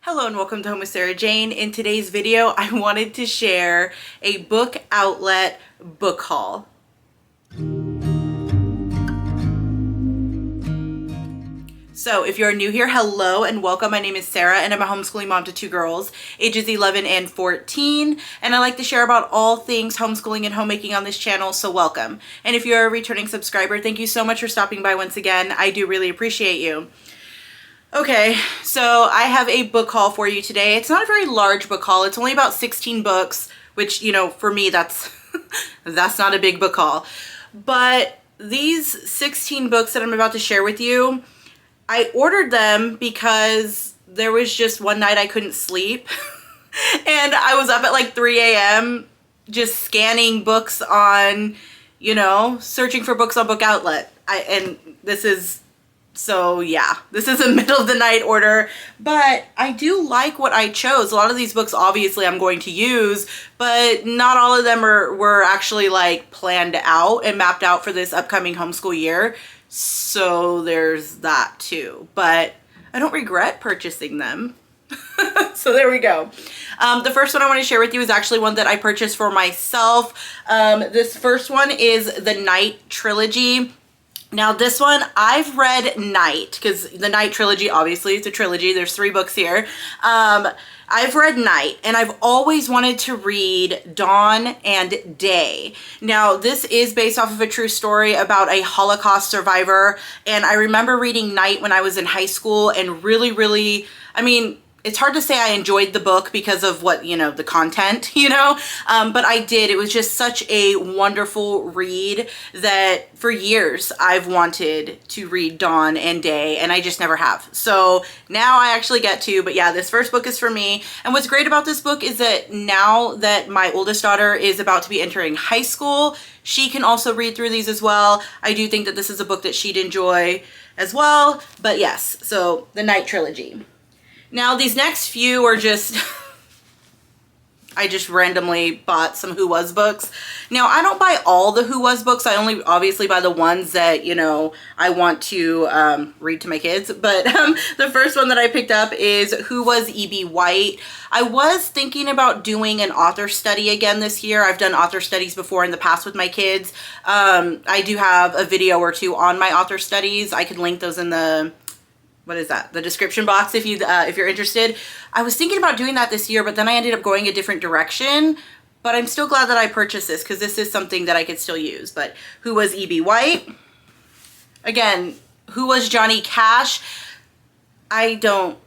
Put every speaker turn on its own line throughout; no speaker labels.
Hello and welcome to Home with Sarah Jane. In today's video, I wanted to share a book outlet book haul. So if you're new here, hello and welcome. My name is Sarah and I'm a homeschooling mom to two girls, ages 11 and 14. And I like to share about all things homeschooling and homemaking on this channel, so welcome. And if you're a returning subscriber, thank you so much for stopping by once again. I do really appreciate you. Okay, so I have a book haul for you today. It's not a very large book haul. It's only about 16 books, which, you know, for me, that's not a big book haul. But these 16 books that I'm about to share with you, I ordered them because there was just one night I couldn't sleep. And I was up at like 3 a.m. just scanning books on, you know, searching for books on Book Outlet. So yeah, this is a middle of the night order, but I do like what I chose. A lot of these books, obviously, I'm going to use, but not all of them were actually like planned out and mapped out for this upcoming homeschool year. So there's that too, but I don't regret purchasing them. So there we go. The first one I want to share with you is actually one that I purchased for myself. This first one is the Night Trilogy. Now this one, I've read Night, because the Night Trilogy, obviously it's a trilogy, there's 3 books here. I've read Night, and I've always wanted to read Dawn and Day. Now this is based off of a true story about a Holocaust survivor, and I remember reading Night when I was in high school and really, I mean, it's hard to say I enjoyed the book because of what, you know, the content, you know, but I did. It was just such a wonderful read that for years I've wanted to read Dawn and Day, and I just never have. So now I actually get to, but yeah, this first book is for me. And what's great about this book is that now that my oldest daughter is about to be entering high school, she can also read through these as well. I do think that this is a book that she'd enjoy as well. But yes, so the Night Trilogy. Now these next few are just, I just randomly bought some Who Was books. Now I don't buy all the Who Was books. I only obviously buy the ones that, you know, I want to read to my kids. But the first one that I picked up is Who Was E.B. White. I was thinking about doing an author study again this year. I've done author studies before in the past with my kids. I do have a video or two on my author studies. I can link those in the the description box if you're interested. I was thinking about doing that this year, but then I ended up going a different direction. But I'm still glad that I purchased this because this is something that I could still use. But Who Was E.B. White? Again, Who Was Johnny Cash? I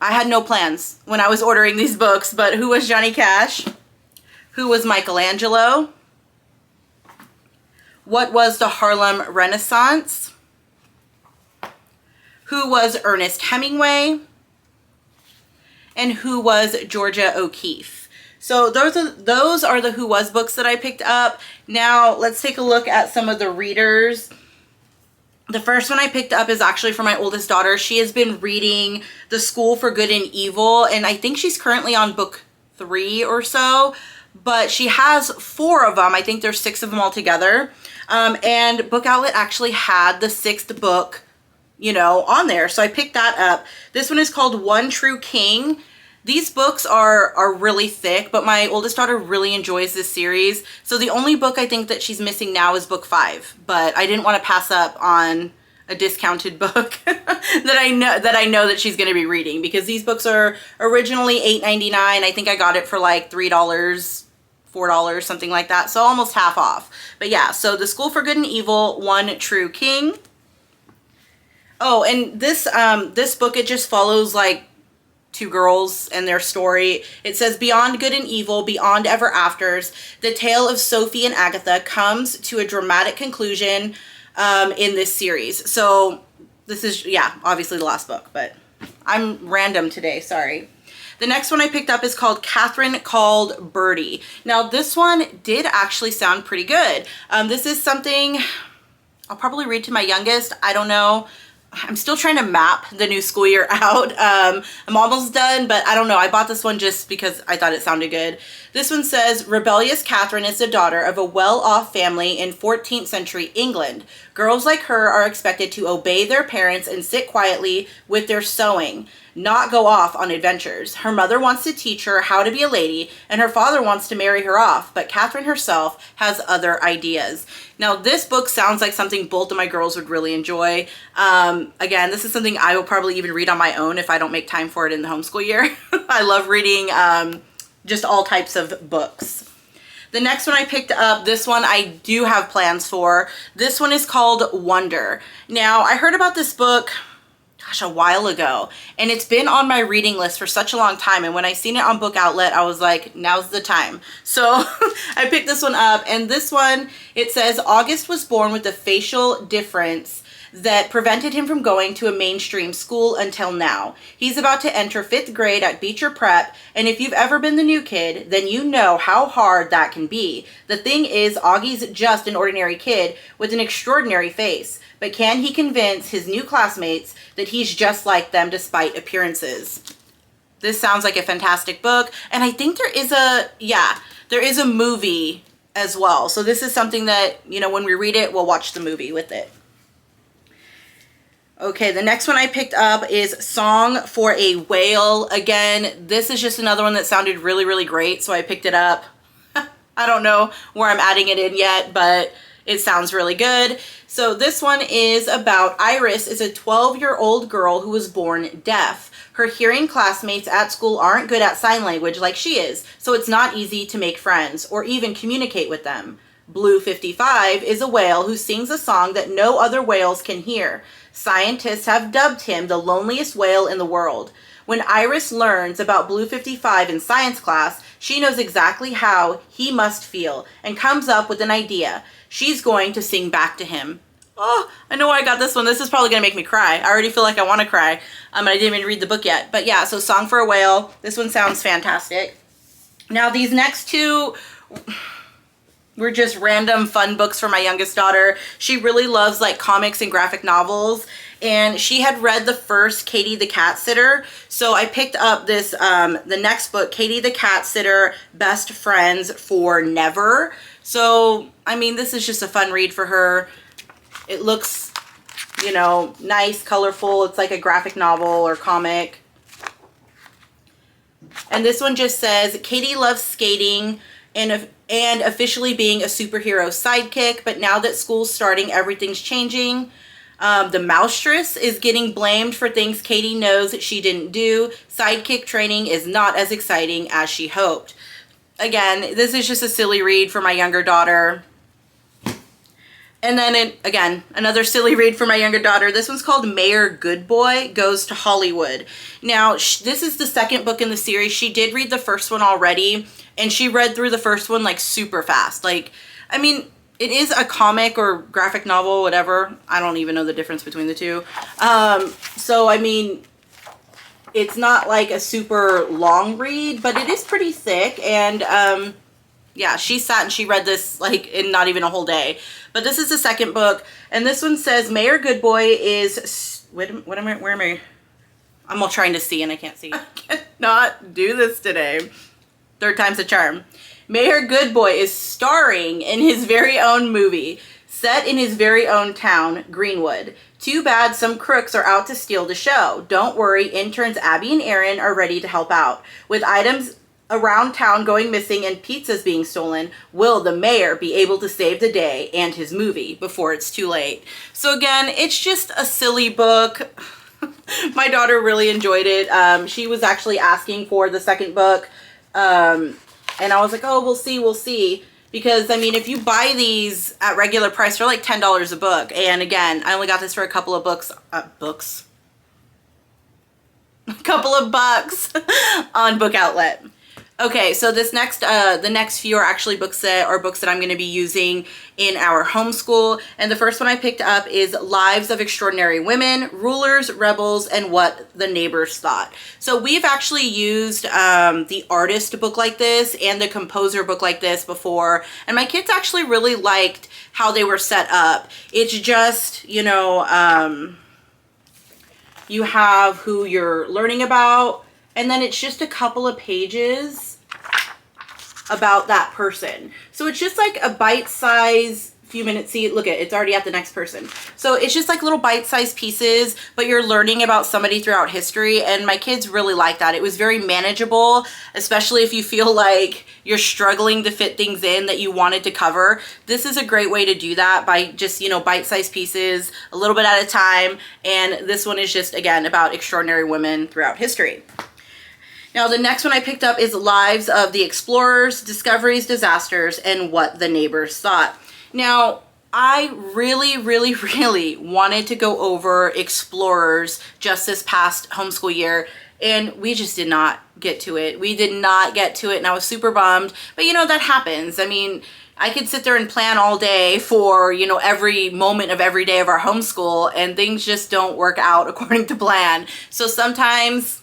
had no plans when I was ordering these books, but Who Was Johnny Cash? Who Was Michelangelo? What Was the Harlem Renaissance? Who Was Ernest Hemingway? And Who Was Georgia O'Keeffe? So those are the Who Was books that I picked up. Now let's take a look at some of the readers. The first one I picked up is actually for my oldest daughter. She has been reading The School for Good and Evil, and I think she's currently on book 3 or so, but she has 4 of them. I think there's 6 of them all together. And Book Outlet actually had the 6th book, you know, on there. So I picked that up. This one is called One True King. These books are really thick, but my oldest daughter really enjoys this series. So the only book I think that she's missing now is book 5, but I didn't want to pass up on a discounted book that I know that she's going to be reading, because these books are originally $8.99. I think I got it for like $3, $4, something like that. So almost half off. But yeah, so The School for Good and Evil, One True King. Oh, and this book, it just follows like 2 girls and their story. It says, beyond good and evil, beyond ever afters, the tale of Sophie and Agatha comes to a dramatic conclusion in this series. So this is, yeah, obviously the last book, but I'm random today, sorry. The next one I picked up is called Catherine Called Birdie. Now this one did actually sound pretty good. This is something I'll probably read to my youngest. I don't know. I'm still trying to map the new school year out. I'm almost done, but I don't know. I bought this one just because I thought it sounded good. This one says, rebellious Catherine is the daughter of a well-off family in 14th century England. Girls like her are expected to obey their parents and sit quietly with their sewing. not go off on adventures. Her mother wants to teach her how to be a lady, and her father wants to marry her off, but Catherine herself has other ideas. Now, this book sounds like something both of my girls would really enjoy. Again, this is something I will probably even read on my own if I don't make time for it in the homeschool year. I love reading just all types of books. The next one I picked up, this one I do have plans for. This one is called Wonder. Now, I heard about this book, gosh, a while ago, and it's been on my reading list for such a long time, and when I seen it on Book Outlet, I was like, now's the time. So I picked this one up, and this one, it says, August was born with a facial difference that prevented him from going to a mainstream school until now. He's about to enter 5th grade at Beecher Prep, and if you've ever been the new kid, then you know how hard that can be. The thing is, Augie's just an ordinary kid with an extraordinary face, but can he convince his new classmates that he's just like them despite appearances? This sounds like a fantastic book, and I think there is a movie as well. So this is something that, you know, when we read it, we'll watch the movie with it. Okay, the next one I picked up is Song for a Whale. Again, this is just another one that sounded really, really great, so I picked it up. I don't know where I'm adding it in yet, but it sounds really good. So this one is about Iris is a 12-year-old girl who was born deaf. Her hearing classmates at school aren't good at sign language like she is, so it's not easy to make friends or even communicate with them. Blue 55 is a whale who sings a song that no other whales can hear. Scientists have dubbed him the loneliest whale in the world. When Iris learns about Blue 55 in science class, she knows exactly how he must feel and comes up with an idea. She's going to sing back to him. Oh, I know why I got this one. This is probably going to make me cry. I already feel like I want to cry. I didn't even read the book yet. But yeah, so Song for a Whale. This one sounds fantastic. Now, these next two were just random fun books for my youngest daughter. She really loves like comics and graphic novels, and she had read the first Katie the Cat Sitter. So I picked up this, the next book, Katie the Cat Sitter, Best Friends for Never. So, I mean, this is just a fun read for her. It looks, you know, nice, colorful. It's like a graphic novel or comic. And this one just says, Katie loves skating and officially being a superhero sidekick, but now that school's starting, everything's changing. The Mousetress is getting blamed for things Katie knows that she didn't do. Sidekick training is not as exciting as she hoped. Again, this is just a silly read for my younger daughter. And then, again, another silly read for my younger daughter. This one's called Mayor Goodboy Goes to Hollywood. Now, this is the second book in the series. She did read the first one already, and she read through the first one, like, super fast. Like, I mean, it is a comic or graphic novel, whatever. I don't even know the difference between the two. So, I mean, it's not, like, a super long read, but it is pretty thick, and, yeah, she sat and she read this, like, in not even a whole day. But this is the second book, and this one says, Mayor Goodboy is, where am I? I'm all trying to see and I can't see. I cannot do this today. Third time's a charm. Mayor Goodboy is starring in his very own movie, set in his very own town, Greenwood. Too bad some crooks are out to steal the show. Don't worry, interns Abby and Aaron are ready to help out. With items around town going missing and pizzas being stolen, will the mayor be able to save the day and his movie before it's too late? So again, it's just a silly book. My daughter really enjoyed it. She was actually asking for the second book, and I was like, oh, we'll see. Because, I mean, if you buy these at regular price, they're like $10 a book. And again, I only got this for a couple of bucks on Book Outlet. Okay, so this next, the next few are actually books that I'm going to be using in our homeschool. And the first one I picked up is Lives of Extraordinary Women, Rulers, Rebels, and What the Neighbors Thought. So we've actually used the artist book like this and the composer book like this before. And my kids actually really liked how they were set up. It's just, you know, you have who you're learning about, and then it's just a couple of pages about that person. So it's just like a bite-sized few minutes. See, look at it, it's already at the next person. So it's just like little bite-sized pieces, but you're learning about somebody throughout history, and my kids really like that. It was very manageable, especially if you feel like you're struggling to fit things in that you wanted to cover. This is a great way to do that by just, you know, bite-sized pieces, a little bit at a time. And this one is just, again, about extraordinary women throughout history. Now, the next one I picked up is Lives of the Explorers, Discoveries, Disasters, and What the Neighbors Thought. Now, I really wanted to go over explorers just this past homeschool year, and we just did not get to it. We did not get to it, and I was super bummed. But, you know, that happens. I mean, I could sit there and plan all day for, you know, every moment of every day of our homeschool, and things just don't work out according to plan. So sometimes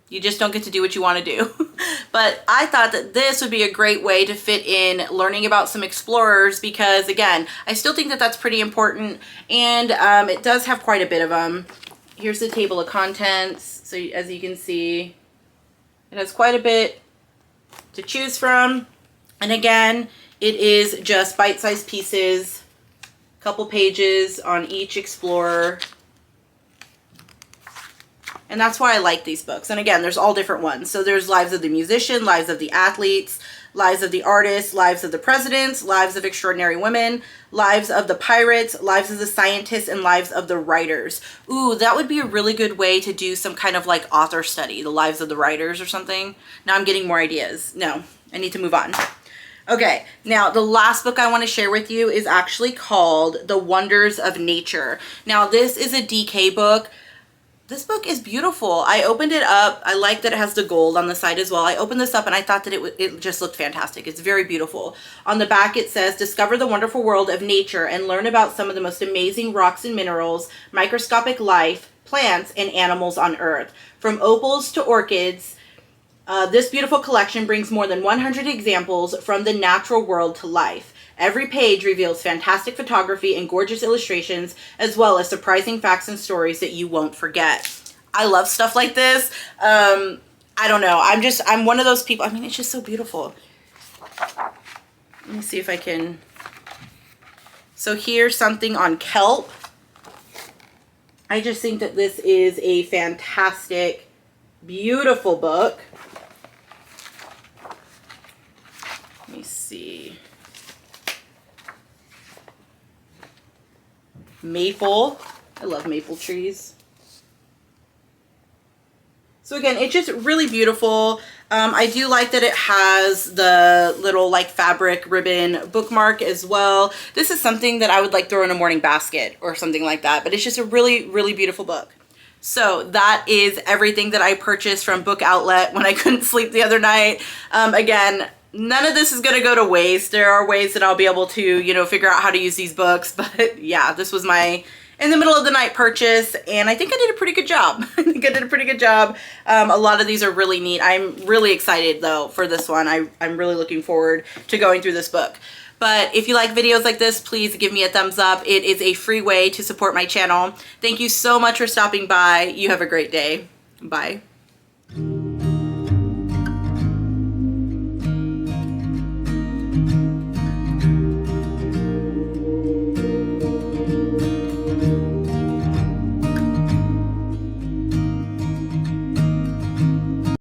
you just don't get to do what you want to do. But I thought that this would be a great way to fit in learning about some explorers because, again, I still think that that's pretty important, and it does have quite a bit of them. Here's the table of contents. So as you can see, it has quite a bit to choose from. And again, it is just bite-sized pieces, a couple pages on each explorer. And that's why I like these books. And again, there's all different ones. So there's Lives of the Musician, Lives of the Athletes, Lives of the Artists, Lives of the Presidents, Lives of Extraordinary Women, Lives of the Pirates, Lives of the Scientists, and Lives of the Writers. Ooh, that would be a really good way to do some kind of like author study, the Lives of the Writers or something. Now I'm getting more ideas. No, I need to move on. Okay, now the last book I want to share with you is actually called The Wonders of Nature. Now this is a DK book. This book is beautiful. I opened it up. I like that it has the gold on the side as well. I opened this up and I thought that it just looked fantastic. It's very beautiful. On the back it says, discover the wonderful world of nature and learn about some of the most amazing rocks and minerals, microscopic life, plants, and animals on Earth. From opals to orchids, this beautiful collection brings more than 100 examples from the natural world to life. Every page reveals fantastic photography and gorgeous illustrations, as well as surprising facts and stories that you won't forget. I love stuff like this. I don't know. I'm one of those people. I mean, it's just so beautiful. Let me see if I can. So here's something on kelp. I just think that this is a fantastic, beautiful book. Let me see. Maple. I love maple trees. So again, it's just really beautiful. I do like that it has the little like fabric ribbon bookmark as well. This is something that I would like throw in a morning basket or something like that, but it's just a really beautiful book. So that is everything that I purchased from Book Outlet when I couldn't sleep the other night. Again, none of this is going to go to waste. There are ways that I'll be able to, you know, figure out how to use these books. But yeah, this was my in the middle of the night purchase, and I think I did a pretty good job. A lot of these are really neat. I'm really excited though for this one. I'm really looking forward to going through this book. But if you like videos like this, please give me a thumbs up. It is a free way to support my channel. Thank you so much for stopping by. You have a great day. Bye.